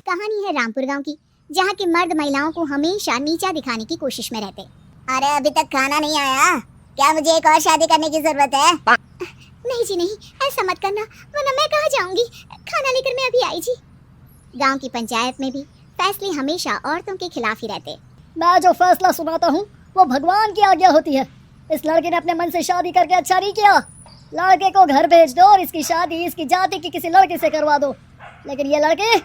कहानी है रामपुर गांव की, जहां के मर्द महिलाओं को हमेशा नीचा दिखाने की कोशिश में रहते। अरे अभी तक खाना नहीं आया क्या? मुझे एक और शादी करने की जरूरत है। नहीं जी नहीं, ऐसा मत करना, वरना मैं कहाँ जाऊंगी। खाना लेकर मैं अभी आई जी। गांव की पंचायत में भी फैसले हमेशा औरतों के खिलाफ ही रहते। मैं जो फैसला सुनाता हूँ वो भगवान की आज्ञा होती है। इस लड़के ने अपने मन से शादी करके अच्छा नहीं किया। लड़के को घर भेज दो और इसकी शादी इसकी जाति की किसी लड़के से करवा दो, लेकिन ये लड़के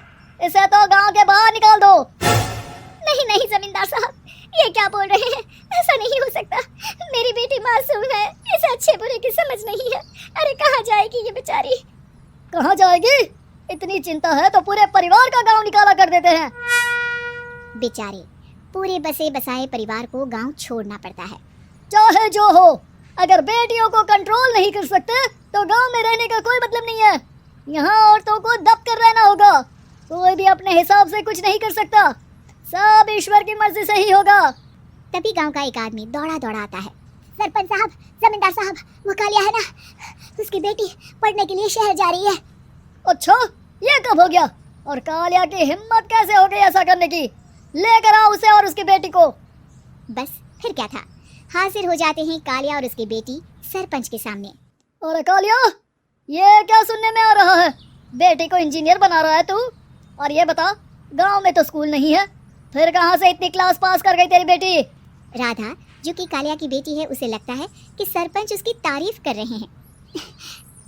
इसे तो गांव के बाहर निकाल दो। नहीं नहीं जमींदार साहब, ये क्या बोल रहे हैं? ऐसा नहीं हो सकता। मेरी बेटी मासूम है, इसे अच्छे बुरे की समझ नहीं है। अरे कहाँ जाएगी ये बेचारी? कहाँ जाएगी? इतनी चिंता है तो पूरे परिवार का गांव निकाला कर देते हैं। बेचारे पूरे बसे बसाए परिवार को गांव छोड़ना पड़ता है। चाहे जो हो, अगर बेटियों को कंट्रोल नहीं कर सकते तो गांव में रहने का कोई मतलब नहीं है। यहाँ औरतों को दब कर रहना होगा। कोई भी अपने हिसाब से कुछ नहीं कर सकता, सब ईश्वर की मर्जी से ही होगा। तभी गांव का एक आदमी दौड़ा दौड़ा आता है। सरपंच साहब, जमींदार साहब, वो कालिया है ना, उसकी बेटी पढ़ने के लिए शहर जा रही है। अच्छा, ये कब हो गया? और कालिया की हिम्मत कैसे हो गई ऐसा करने की? लेकर आओ उसे और उसकी बेटी को। बस फिर क्या था, हाजिर हो जाते हैं कालिया और उसकी बेटी सरपंच के सामने। अरे कालिया, ये क्या सुनने में आ रहा है? बेटी को इंजीनियर बना रहा है तू? और ये बता, गांव में तो स्कूल नहीं है, फिर कहाँ से इतनी क्लास पास कर गई तेरी बेटी? राधा, जो कि कालिया की बेटी है, उसे लगता है कि सरपंच उसकी तारीफ कर रहे हैं।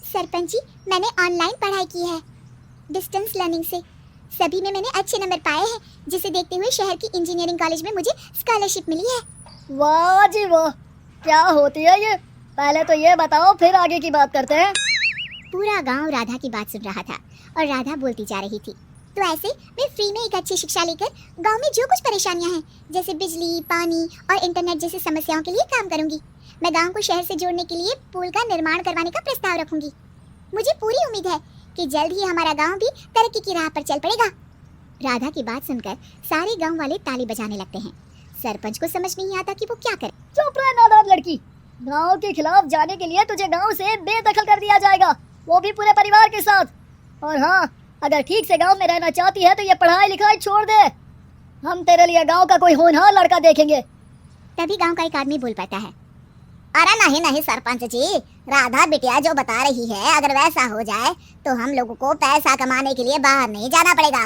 सरपंच जी, मैंने ऑनलाइन पढ़ाई की है, डिस्टेंस लर्निंग से। सभी में मैंने अच्छे नंबर पाए हैं, जिसे देखते हुए शहर की इंजीनियरिंग कॉलेज में मुझे स्कॉलरशिप मिली है। वाह जी वाह, क्या होती है ये? पहले तो ये बताओ, फिर आगे की बात करते हैं। पूरा गांव राधा की बात सुन रहा था और राधा बोलती जा रही थी। तो ऐसे मैं फ्री में एक अच्छी शिक्षा लेकर गांव में जो कुछ परेशानियां हैं, जैसे बिजली, पानी और इंटरनेट जैसी समस्याओं के लिए काम करूंगी। मैं गांव को शहर से जोड़ने के लिए पुल का निर्माण करवाने का प्रस्ताव रखूंगी। मुझे पूरी उम्मीद है कि जल्द ही हमारा गांव भी तरक्की की राह पर चल पड़ेगा। राधा की बात सुनकर सारे गांव वाले ताली बजाने लगते हैं। सरपंच को समझ नहीं आता कि वो क्या करे। चुप रह नादान लड़की, गांव के खिलाफ जाने के लिए तुझे गांव से बेदखल कर दिया जाएगा, वो भी पूरे परिवार के साथ। और हाँ, अगर ठीक से गांव में रहना चाहती है तो ये पढ़ाई लिखाई छोड़ दे। हम तेरे लिए गांव का कोई होनहार लड़का देखेंगे। तभी गांव का एक आदमी बोल पड़ता है। अरे नहीं नहीं सरपंच जी, राधा बिटिया जो बता रही है, अगर वैसा हो जाए तो हम लोगों को पैसा कमाने के लिए बाहर नहीं जाना पड़ेगा।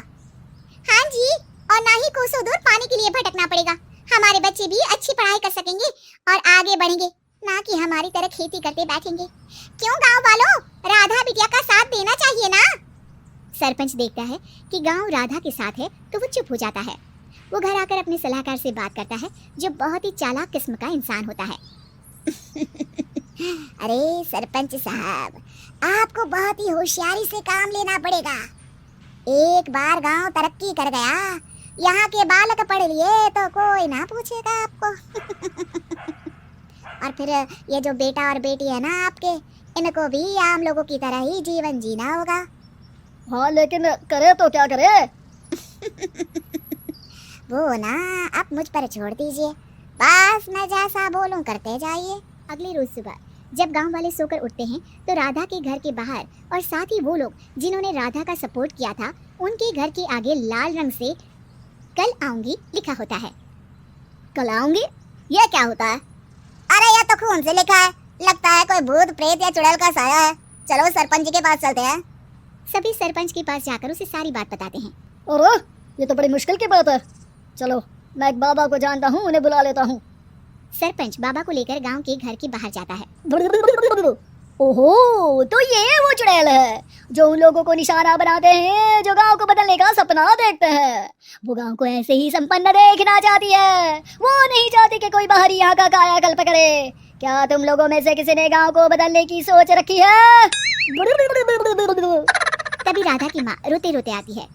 हाँ जी, और ना ही कोसों दूर पानी के लिए भटकना पड़ेगा। हमारे बच्चे भी अच्छी पढ़ाई कर सकेंगे और आगे बढ़ेंगे, ना कि हमारी तरह खेती करते बैठेंगे। क्यों गांव वालों, राधा बिटिया का साथ देना चाहिए ना। सरपंच देखता है कि गांव राधा के साथ है तो वो चुप हो जाता है। वो घर आकर अपने सलाहकार से बात करता है, जो बहुत ही चालाक किस्म का इंसान होता है। अरे सरपंच साहब, आपको बहुत ही होशियारी से काम लेना पड़ेगा। एक बार गांव तरक्की कर गया, यहाँ के बालक पढ़ लिए तो कोई ना पूछेगा आपको। और फिर ये जो बेटा और बेटी है ना आपके, इनको भी आम लोगों की तरह ही जीवन जीना होगा। हाँ, लेकिन करे तो क्या करे? वो ना आप मुझ पर छोड़ दीजिए, बस मैं जैसा बोलूं करते जाइए। अगले रोज सुबह जब गांव वाले सोकर उठते हैं तो राधा के घर के बाहर और साथ ही वो लोग जिन्होंने राधा का सपोर्ट किया था, उनके घर के आगे लाल रंग से कल आऊंगी लिखा होता है। कल आऊंगी? ये क्या होता है? अरे ये तो खून से लिखा है, लगता है कोई भूत प्रेत या चुड़ैल का साया है। चलो सरपंच जी के पास चलते हैं। सभी सरपंच के पास जाकर उसे सारी बात बताते हैं। अरे ये तो बड़ी मुश्किल की बात है। चलो, मैं एक बाबा को जानता हूँ, उन्हें बुला लेता हूँ। सरपंच बाबा को लेकर गांव के घर के बाहर जाता है। ओहो, तो ये वो चुड़ैल है जो उन लोगों को निशाना बनाते हैं जो गांव को बदलने का सपना देखते हैं। वो गांव को ऐसे ही संपन्न देखना चाहती है, वो नहीं चाहती कि कोई बाहरी यहाँ का कायाकल्प करे। क्या तुम लोगों में से किसी ने गांव को बदलने की सोच रखी है? तभी राधा की माँ रोते रोते आती है।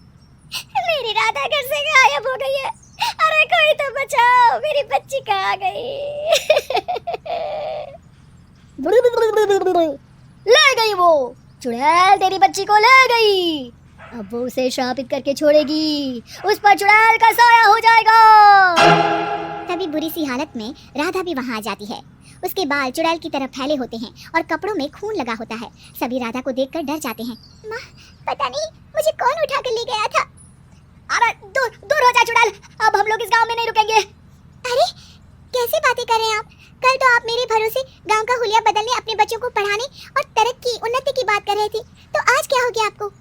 मेरी राधा घर से गायब हो गई है। अरे कोई तो बचाओ, मेरी बच्ची कहाँ गई? ले गई वो चुड़ैल, तेरी बच्ची को ले गई। अब वो उसे श्रापित करके छोड़ेगी, उस पर चुड़ैल का साया हो जाएगा। तभी बुरी सी हालत में राधा भी वहाँ आ जाती है। उसके बाल चुड़ैल की तरह फैले होते हैं और कपड़ों में खून लगा होता है। सभी राधा को देखकर डर जाते हैं। माँ, पता नहीं मुझे कौन उठा कर ले गया था। अरे दूर दूर हो जा चुड़ैल, अब हम लोग इस गांव में नहीं रुकेंगे। अरे कैसी बातें कर रहे हैं आप? कल तो आप मेरे भरोसे गांव का हुलिया बदलने, अपने बच्चों को पढ़ाने और तरक्की उन्नति की बात कर रहे थे, तो आज क्या हो गया आपको?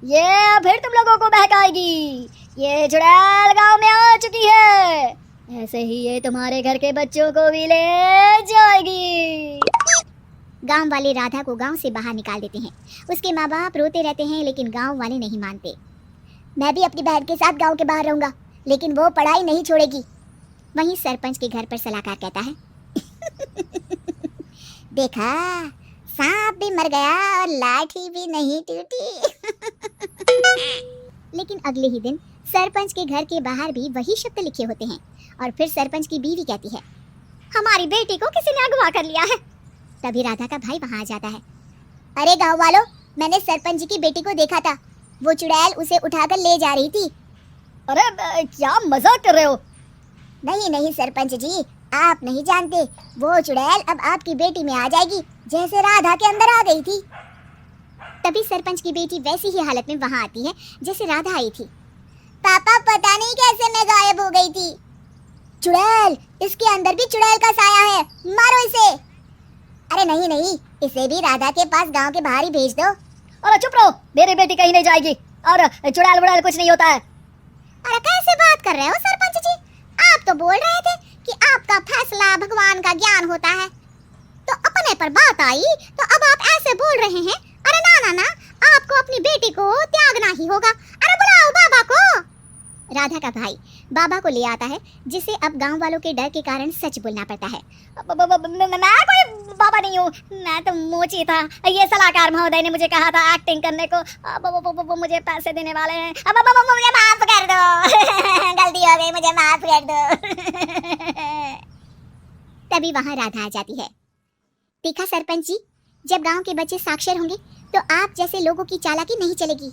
ये फिर तुम लोगों को बहकाएगी। ये चुड़ैल गांव में आ चुकी है, ऐसे ही ये तुम्हारे घर के बच्चों को भी ले जाएगी। गांव वाले राधा को गांव से बाहर निकाल देते हैं। उसके माँ बाप रोते रहते हैं, लेकिन गांव वाले नहीं मानते। मैं भी अपनी बहन के साथ गांव के बाहर रहूंगा, लेकिन वो पढ़ाई नहीं छोड़ेगी। वहीं सरपंच के घर पर सलाहकार कहता है, देखा, सांप भी मर गया और लाठी भी नहीं टूटी। लेकिन अगले ही दिन सरपंच के घर के बाहर भी वही शब्द लिखे होते हैं। और फिर सरपंच की बीवी कहती है, हमारी बेटी को किसी ने अगवा कर लिया है। तभी राधा का भाई वहां आ जाता है। अरे गांव वालों, मैंने सरपंच जी की बेटी को देखा था, वो चुड़ैल उसे उठाकर ले जा रही थी। अरे क्या मजाक कर रहे हो? नहीं नहीं सरपंच जी, आप नहीं जानते, वो चुड़ैल अब आपकी बेटी में आ जाएगी, जैसे राधा के अंदर आ गई थी। तभी सरपंच की बेटी वैसी ही हालत में वहां आती है जैसे राधा आई थी। पापा पता नहीं कैसे मैं गायब हो गई थी। चुड़ैल, इसके अंदर भी चुड़ैल का साया है, मारो इसे। अरे नहीं नहीं, इसे भी राधा के पास गांव के बाहर ही भेज दो। अरे चुप रहो, मेरी बेटी कहीं नहीं जाएगी, और चुड़ैल वुड़ैल कुछ नहीं होता है। अरे कैसे बात कर रहे हो सरपंच जी? आप तो बोल रहे थे कि आपका फैसला भगवान का ज्ञान होता है, तो अपने पर बात आई तो अब आप ऐसे बोल रहे हैं। अरे ना ना ना, आपको अपनी बेटी को त्यागना ही होगा। अरे बुलाओ बाबा को। राधा का भाई बाबा को ले आता है, जिसे अब गांव वालों के डर के कारण सच बोलना पड़ता है। मैं कोई बाबा नहीं हूँ, मैं तो मोची था। ये सलाहकार महोदय ने मुझे कहा था एक्टिंग करने को, अब मुझे पैसे देने वाले हैं। अब मुझे माफ कर दो। गलती हो गई, मुझे माफ कर दो। तभी वहां राधा आ जाती है। देखा सरपंच जी, जब गांव के बच्चे साक्षर होंगे तो आप जैसे लोगों की चालाकी नहीं चलेगी।